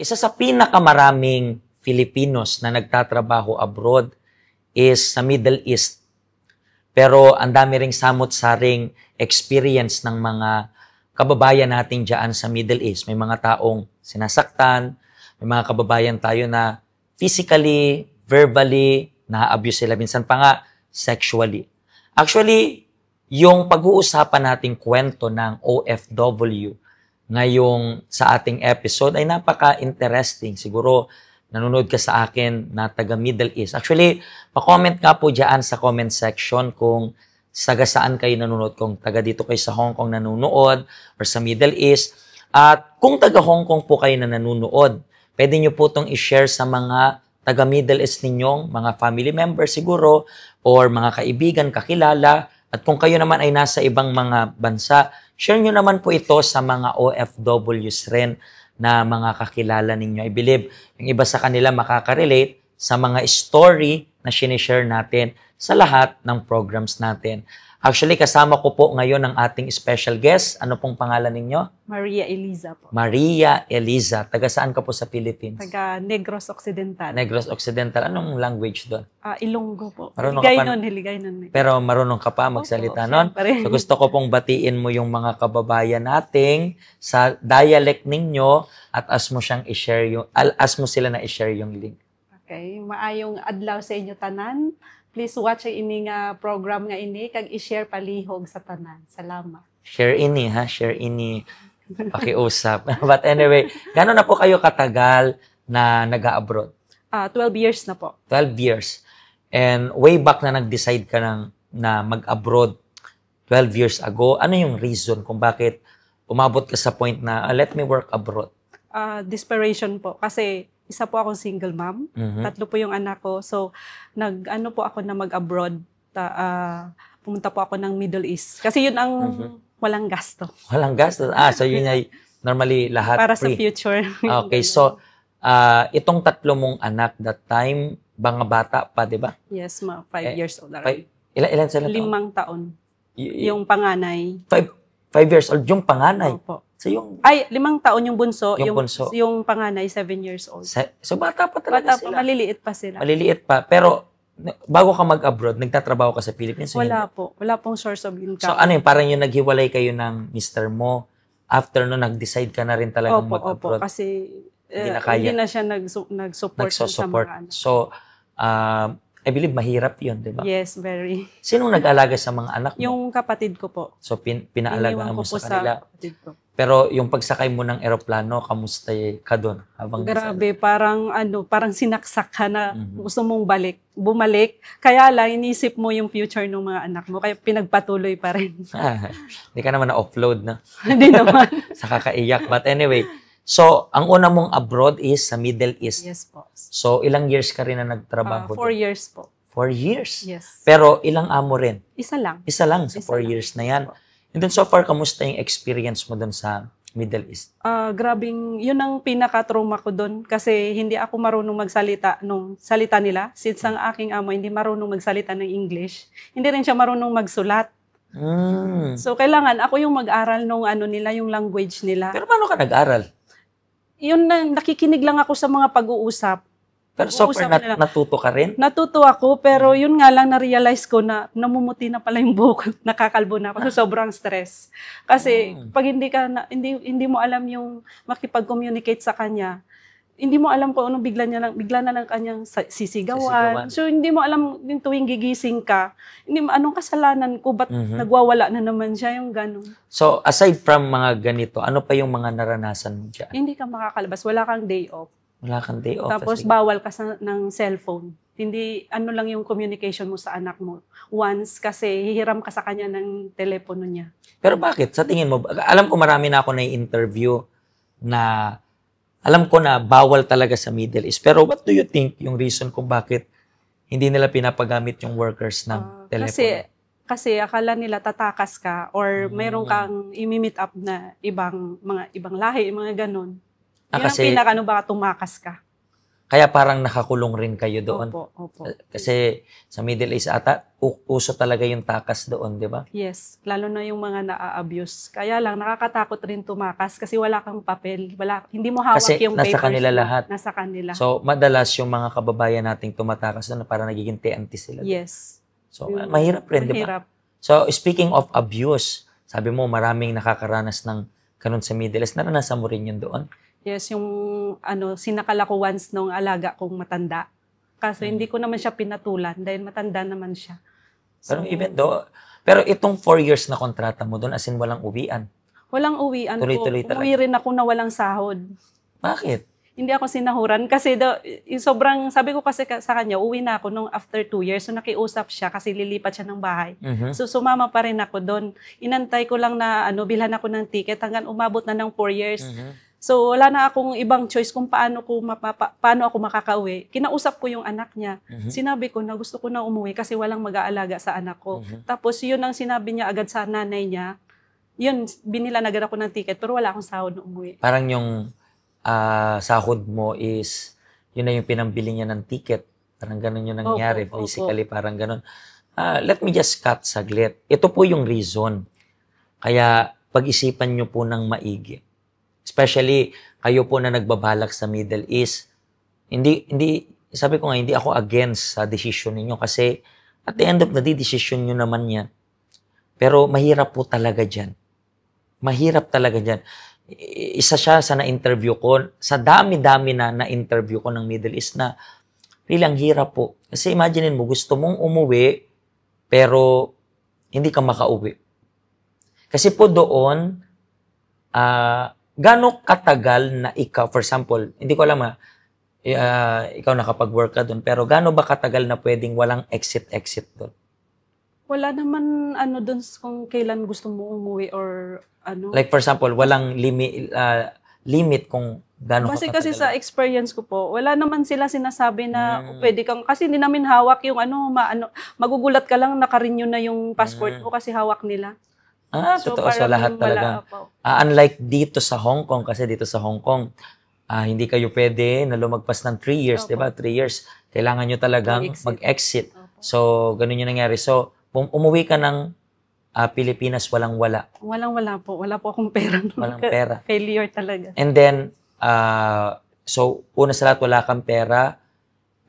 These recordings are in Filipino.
Isa sa pinakamaraming Filipinos na nagtatrabaho abroad is sa Middle East. Pero ang dami ring samot-saring experience ng mga kababayan natin dyan sa Middle East. May mga taong sinasaktan, may mga kababayan tayo na physically, verbally, na-abuse sila. Minsan pa nga, sexually. Actually, yung pag-uusapan nating kwento ng OFW ngayong sa ating episode ay napaka-interesting. Siguro, nanonood ka sa akin na taga Middle East. Actually, pa-comment nga po dyan sa comment section kung taga saan kayo nanonood, kung taga dito kayo sa Hong Kong nanonood or sa Middle East. At kung taga Hong Kong po kayo na nanonood, pwede nyo po itong i-share sa mga taga Middle East ninyong, mga family members siguro, or mga kaibigan, kakilala. At kung kayo naman ay nasa ibang mga bansa, share nyo naman po ito sa mga OFWs rin na mga kakilala ninyo. I believe yung iba sa kanila makaka-relate sa mga story na sinishare natin sa lahat ng programs natin. Actually, kasama ko po ngayon ang ating special guest. Ano pong pangalan ninyo? Maria Eliza po. Maria Eliza. Taga saan ka po sa Philippines? Taga Negros Occidental. Negros Occidental. Anong language doon? Ilonggo po. Marunong Hiligay ka pa- nun, hiligay nun. Pero marunong ka pa magsalita Opo, nun? syempre. So gusto ko pong batiin mo yung mga kababayan nating sa dialect ninyo at ask mo sila na i-share yung link. Okay, maayong adlaw sa inyo tanan. Please watch ang ini nga program nga ini kag i-share palihog sa tanan. Salamat. Share ini pakiusap. But anyway, gano'n na po kayo katagal na nag-abroad? 12 years na po. 12 years. And way back na nag-decide ka na mag-abroad 12 years ago, ano yung reason kung bakit umabot ka sa point na let me work abroad? Desperation po. Kasi isa po akong single mom. Mhm. 3 po yung anak ko. So, nag-ano po ako na mag-abroad. Pumunta po ako ng Middle East. Kasi yun ang walang gasto. Walang gastos. So yun ay normally lahat Para sa free. future. Okay, so itong 3 mong anak that time, mga bata pa, di ba? Yes, 5 years old. Ilan sila? 5 taon. Yung panganay. 5 years old, yung panganay. Opo. So yung 5 taon yung bunso. Yung bunso. Yung panganay, 7 years old. so bata pa talaga Bata pa, sila. maliliit pa sila. Maliliit pa. Pero bago ka mag-abroad, nagtatrabaho ka sa Philippines? Wala po. Wala pong source of income. So ano yun, parang yung naghiwalay kayo ng mister mo, after no, nag-decide ka na rin talagang Opo. mag-abroad? Kasi Hindi na kaya. hindi na siya nag-support sa Nagsusupport. mga anak. So, I believe mahirap yun, di ba? Yes, very. Sinong nag-alaga sa mga anak mo? Yung kapatid ko po. So, pinaalagaan Iniwan mo ko po sa kanila. kapatid ko. Pero yung pagsakay mo ng eroplano, kamusta ka doon? Grabe, parang sinaksak ka na gusto mong bumalik. Kaya lang, inisip mo yung future ng mga anak mo. Kaya pinagpatuloy pa rin. Hindi ka naman na-offload na. Hindi naman. Sa kakaiyak. But anyway, so, ang una mong abroad is sa Middle East. Yes po. So, ilang years ka rin na nagtrabaho 4 doon? years po. 4 years? Yes. Pero ilang amo rin? Isa lang. Isa lang sa Isa 4 lang. years na yan. And then so far, kamusta yung experience mo doon sa Middle East? Grabing, yun ang pinaka-trauma ko doon. Kasi hindi ako marunong magsalita nung salita nila. Since ang aking amo hindi marunong magsalita ng English. Hindi rin siya marunong magsulat. So, kailangan ako yung mag-aral nung nila, yung language nila. Pero paano ka nag-aral? Yun nakikinig lang ako sa mga pag-uusap. Pero so far, natuto ka rin? Natuto ako, pero yun nga lang na-realize ko na namumuti na pala yung buhok, nakakalbo na ako. So, sobrang stress. Kasi pag hindi mo alam yung makipag-communicate sa kanya, hindi mo alam kung ano bigla na lang kanyang sisigawan. So, hindi mo alam yung tuwing gigising ka, anong kasalanan ko, ba't nagwawala na naman siya, yung gano'n. So, aside from mga ganito, ano pa yung mga naranasan mo dyan? Hindi ka makakalabas, wala kang day off. Wala kang day off. Tapos bawal ka ng cellphone. Hindi, lang yung communication mo sa anak mo. Once, kasi hihiram ka sa kanya ng telepono niya. Pero bakit? Sa tingin mo, alam ko marami na ako na-interview na alam ko na bawal talaga sa Middle East. Pero what do you think yung reason kung bakit hindi nila pinapagamit yung workers ng telepono? Kasi akala nila tatakas ka or mayroon kang imi-meet up na ibang lahi, mga ganon. Yun ang baka tumakas ka. Kaya parang nakakulong rin kayo doon. Opo. Kasi sa Middle East ata, uso talaga yung takas doon, di ba? Yes, lalo na yung mga na-abuse. Kaya lang, nakakatakot rin tumakas kasi wala kang papel. Hindi mo hawak Kasi yung papers nasa kanila mo. lahat. Nasa kanila. So, madalas yung mga kababayan nating tumatakas doon na parang nagiging TNT sila. Yes. So, mahirap rin, di ba? Mahirap. So, speaking of abuse, sabi mo maraming nakakaranas ng ganun sa Middle East. Naranasan mo rin yun doon? Yes, yung sinakal ako once nung alaga kong matanda. Kasi hindi ko naman siya pinatulan dahil matanda naman siya. Pero even though, pero itong 4 years na kontrata mo doon, as in walang uwian. Walang uwian po. Tuloy-tuloy talaga. Umuwi rin ako na walang sahod. Bakit? Hindi ako sinahuran kasi sobrang, sabi ko kasi sa kanya, uwi na ako nung after 2 years. So nakiusap siya kasi lilipat siya ng bahay. So sumama pa rin ako doon. Inantay ko lang na bilhan ako ng ticket hanggang umabot na ng 4 years. So wala na akong ibang choice kung paano ako makakauwi. Kinausap ko yung anak niya. Sinabi ko na gusto ko na umuwi kasi walang mag-aalaga sa anak ko. Tapos yun ang sinabi niya agad sa nanay niya. Yun, binilan agad ako ng ticket pero wala akong sahod na umuwi. Parang yung sahod mo is, yun na yung pinambili niya ng ticket. Parang ganun yung nangyari. Basically, parang ganun. Let me just cut saglit. Ito po yung reason. Kaya pag-isipan nyo po ng maigi. Especially, kayo po na nagbabalak sa Middle East. Sabi ko nga, hindi ako against sa decision ninyo kasi at the end of the day, decision nyo naman yan. Pero mahirap po talaga dyan. Mahirap talaga dyan. Isa siya sa na-interview ko, sa dami-dami na na-interview ko ng Middle East na really ang hirap po. Kasi imagine mo, gusto mong umuwi, pero hindi ka makauwi. Kasi po doon, gaano katagal na ikaw, for example, hindi ko alam ikaw nakapag-work ka doon, pero gaano ba katagal na pwedeng walang exit doon? Wala naman doon kung kailan gusto mo umuwi or ano. Like for example, walang limit kung gaano Kasi katagal. kasi sa experience ko po, wala naman sila sinasabi na pwede kang, kasi hindi namin hawak yung magugulat ka lang naka-renew na yung passport mo kasi hawak nila. Totoo. So, lahat talaga. Unlike dito sa Hong Kong, kasi dito sa Hong Kong, hindi kayo pwede na lumagpas ng 3 years, di ba? 3 years. Kailangan nyo talagang mag-exit. So, ganun yung nangyari. So, umuwi ka ng Pilipinas, walang-wala. Walang-wala po. Wala po akong pera. Walang pera. Failure talaga. And then, so, una sa lahat, wala kang pera.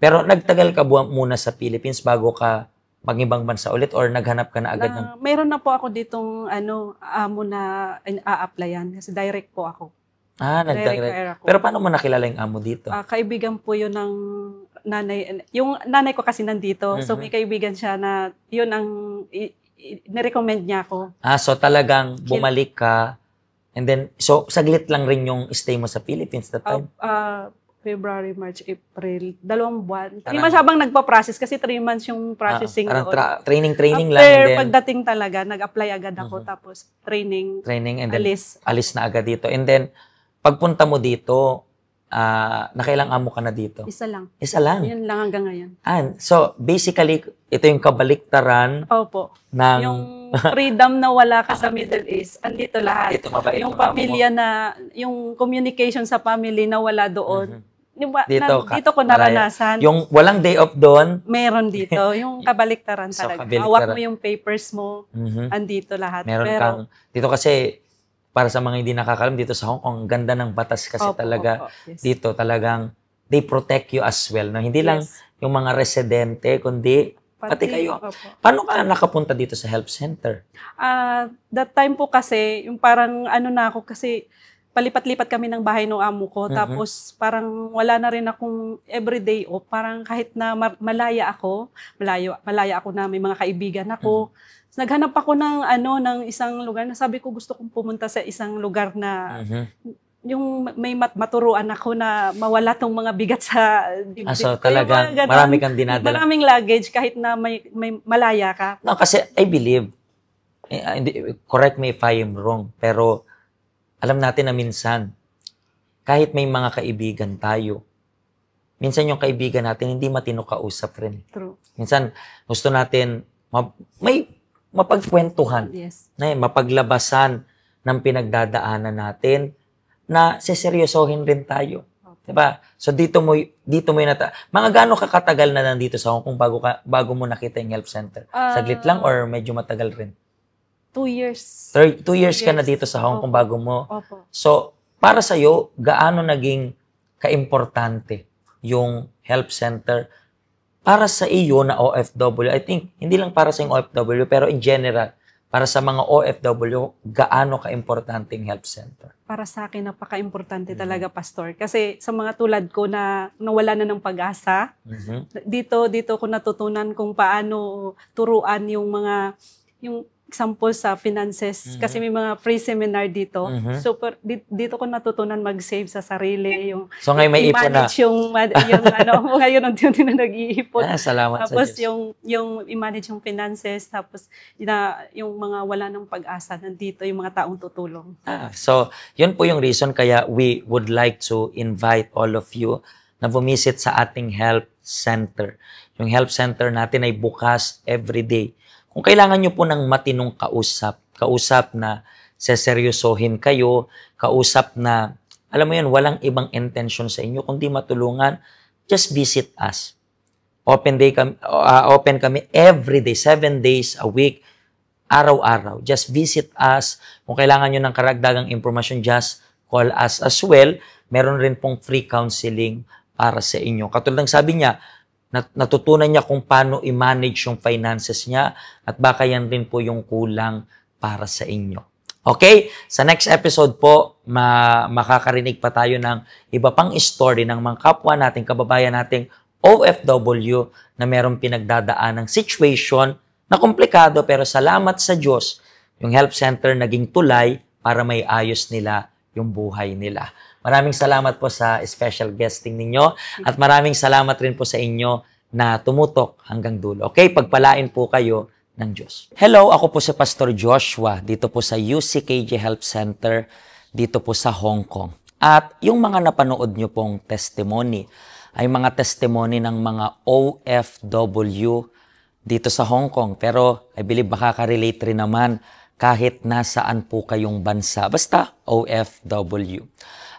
Pero nagtagal ka muna sa Philippines bago ka mag-ibang bansa ulit or naghanap ka na agad ng... Mayroon na po ako ditong amo na a-applyan kasi direct po ako. Nag-direct. Pero paano mo nakilala yung amo dito? Kaibigan po yun ng nanay. Yung nanay ko kasi nandito. So may kaibigan siya na yun ang nirecommend niya ako. So talagang bumalik ka and then, so saglit lang rin yung stay mo sa Philippines that time? February, March, April, 2 buwan. 3 months habang nagpa-process kasi 3 months yung processing. Training lang. After pagdating talaga, nag-apply agad ako. Tapos training and then alis na agad dito. And then, pagpunta mo dito, nakailang amo ka na dito? Isa lang. Yun lang hanggang ngayon. So, basically, ito yung kabaliktaran. Opo. Yung freedom na wala ka sa Middle East, andito lahat. Yung pamilya na, yung communication sa family na wala doon. Dito ko naranasan. Yung walang day off doon? Meron dito. Yung kabaliktaran talaga. Hawak mo yung papers mo, andito lahat. Meron kang, dito kasi, para sa mga hindi nakakalam, dito sa Hong Kong, ganda ng batas kasi talaga. Yes. Dito talagang, they protect you as well. No? Hindi lang yung mga residente, kundi pati kayo. Paano ka nakapunta dito sa help center? That time po kasi, yung parang na ako kasi, palipat-lipat kami ng bahay ng amo ko. Tapos parang wala na rin akong everyday off. Parang kahit na malaya ako na may mga kaibigan ako. Naghanap ako ng isang lugar na sabi ko gusto kong pumunta sa isang lugar na yung may maturuan ako na mawala tong mga bigat sa dibdib. So talagang marami kang dinadala. Maraming luggage kahit na may malaya ka. No, kasi I believe, correct me if I am wrong, pero alam natin na minsan, kahit may mga kaibigan tayo, minsan yung kaibigan natin hindi matino kausap rin. True. Minsan gusto natin may mapagkwentuhan, na mapaglabasan ng pinagdadaanan natin na seseryosohin rin tayo. Diba? So dito mo yung mga gaano ka katagal na nandito sa Hong Kong bago mo nakita yung health center? Saglit lang or medyo matagal rin? 2 years. 2 years ka na dito sa Hong Kong bago mo. Opo. So, para sa iyo, gaano naging kaimportante yung health center para sa iyo na OFW? I think hindi lang para sa yung OFW pero in general, para sa mga OFW, gaano ka-importante yung health center? Para sa akin, napaka-importante talaga, Pastor. Kasi sa mga tulad ko na nawala na ng pag-asa, dito ko natutunan kung paano turuan yung example sa finances. Kasi may mga free seminar dito. So, dito ko natutunan mag-save sa sarili. So, ngayon may ipon na. I-manage ngayon unti-unti na nag-iipon. Salamat tapos sa Diyos. yung i-manage yung finances, tapos yung mga wala ng pag-asa, nandito yung mga taong tutulong. So, yun po yung reason kaya we would like to invite all of you na bumisit sa ating health center. Yung health center natin ay bukas every day. Kung kailangan nyo po ng matinong kausap na seseryosohin kayo, kausap na, alam mo yun, walang ibang intention sa inyo, kundi matulungan, just visit us. Open kami every day, 7 days a week, araw-araw. Just visit us. Kung kailangan nyo ng karagdagang information, just call us as well. Meron rin pong free counseling para sa inyo. Katulad ng sabi niya, natutunan niya kung paano i-manage yung finances niya at baka yan rin po yung kulang para sa inyo. Okay? Sa next episode po, makakarinig pa tayo ng iba pang story ng mga kapwa nating, kababayan nating OFW na merong pinagdadaan ng situation na komplikado pero salamat sa Diyos, yung health center naging tulay para may ayos nila yung buhay nila. Maraming salamat po sa special guesting ninyo at maraming salamat rin po sa inyo na tumutok hanggang dulo. Okay, pagpalain po kayo ng Diyos. Hello, ako po si Pastor Joshua dito po sa UCKJ Health Center dito po sa Hong Kong. At yung mga napanood nyo pong testimony ay mga testimony ng mga OFW dito sa Hong Kong. Pero I believe makaka-relate rin naman kahit nasaan po kayong bansa. Basta OFW.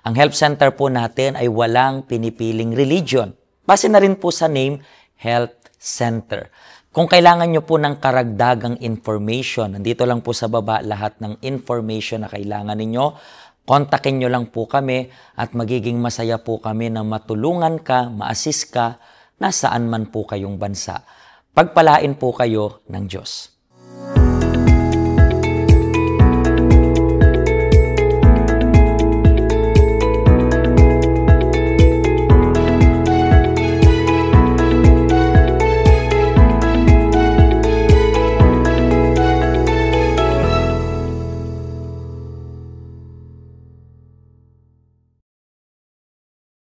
Ang health center po natin ay walang pinipiling religion. Base na rin po sa name, Health Center. Kung kailangan nyo po ng karagdagang information, nandito lang po sa baba lahat ng information na kailangan ninyo, kontakin nyo lang po kami at magiging masaya po kami na matulungan ka, ma-assist ka, nasaan man po kayong bansa. Pagpalain po kayo ng Diyos.